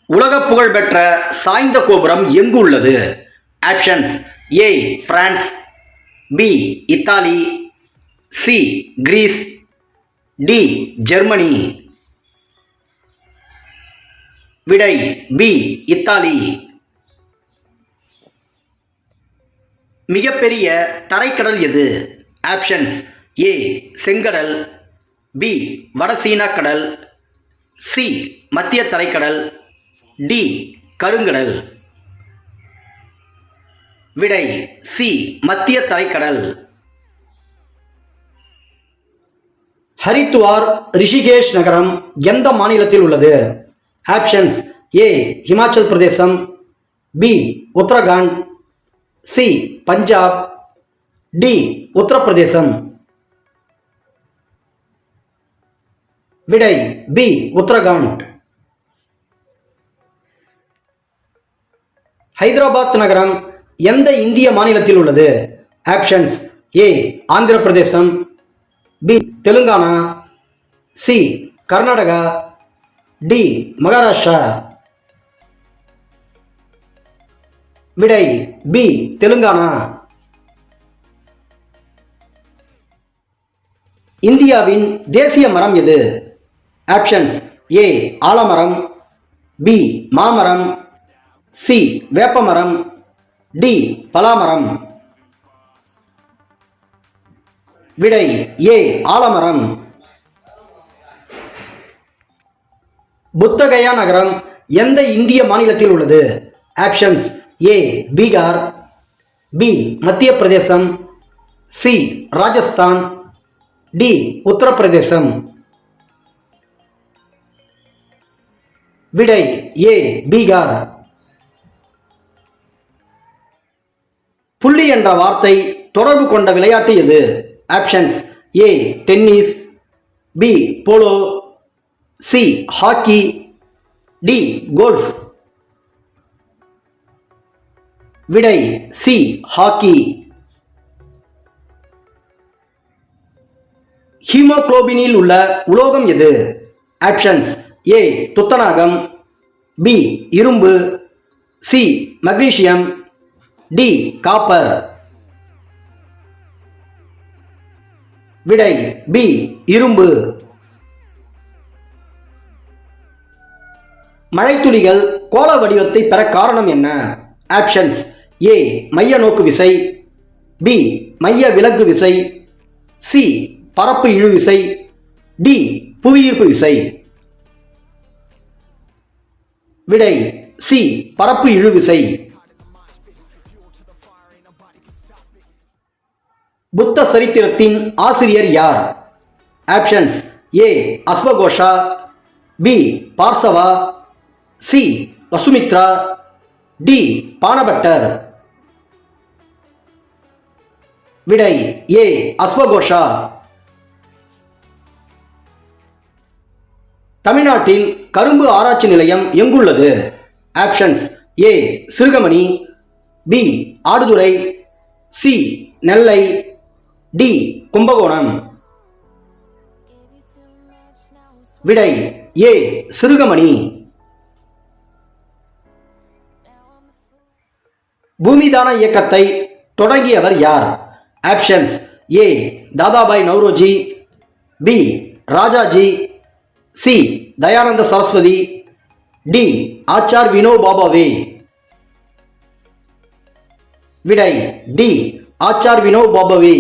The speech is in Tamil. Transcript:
உலக புகழ்பெற்ற சாய்ந்த கோபுரம் எங்கு உள்ளது? Options: A France, B Italy, C Greece, D Germany. விடை பி இத்தாலி. மிகப்பெரிய தரைக்கடல் எது? ஆப்ஷன்ஸ்: ஏ செங்கடல், பி வடசீனா கடல், சி மத்திய தரைக்கடல், டி கருங்கடல். விடை சி மத்திய தரைக்கடல். ஹரித்துவார் ரிஷிகேஷ் நகரம் எந்த மாநிலத்தில் உள்ளது? Options: A Himachal Pradesh, B Uttarakhand, C Punjab, D Uttar Pradesh. விடை பி உத்தரகாண்ட். ஹைதராபாத் நகரம் எந்த இந்திய மாநிலத்தில் உள்ளது? Options: A Andhra Pradesh, B Telangana, C Karnataka, D Maharashtra. விடை பி தெலுங்கானா. இந்தியாவின் தேசிய மரம் எது? ஆப்ஷன்ஸ்: ஏ ஆலமரம், பி மாமரம், சி வேப்பமரம், டி பலாமரம். விடை ஏ ஆலமரம். புத்தகயா நகரம் எந்த இந்திய மாநிலத்தில் உள்ளது? ஆப்ஷன்ஸ்: ஏ பீகார், பி மத்திய பிரதேசம், சி ராஜஸ்தான், டி உத்தரப்பிரதேசம். விடை ஏ பீகார். புள்ளி என்ற வார்த்தை தொடர்பு கொண்ட விளையாட்டு எது? Options: A tennis, B polo, C hockey, D golf. விடை சி ஹாக்கி. ஹீமோகுளோபினில் உள்ள உலோகம் எது? ஆப்ஷன்ஸ்: ஏ துத்தநாகம், பி இரும்பு, சி மக்னீசியம், டி காப்பர். விடை பி இரும்பு. மழைத்துளிகள் கோள வடிவத்தை பெற காரணம் என்ன? ஆப்ஷன்ஸ்: ஏ மைய நோக்கு விசை, பி மைய விலக்கு விசை, சி பரப்பு இழு விசை, டி புவியீர்ப்பு விசை. விடை சி பரப்பு இழு விசை. புத்த சரித்திரத்தின் ஆசிரியர் யார்? ஆப்ஷன்ஸ்: ஏ அஸ்வகோஷா, B Parshva, C Vasumitra, D Banabhattar. விடை ஏ அஸ்வகோஷா. தமிழ்நாட்டில் கரும்பு ஆராய்ச்சி நிலையம் எங்குள்ளது? Options: A Sirugamani, B Aduthurai, C Nellai, D Kumbakonam. விடை ஏ சிறுகமணி. பூமிதான இயக்கத்தை தொடங்கியவர் யார்? Options: A Dadabhai Naoroji, B Rajaji, C Dayananda Saraswati, D Acharya Vinoba Bhave. விடை டி ஆச்சார் வினோபாபாவே.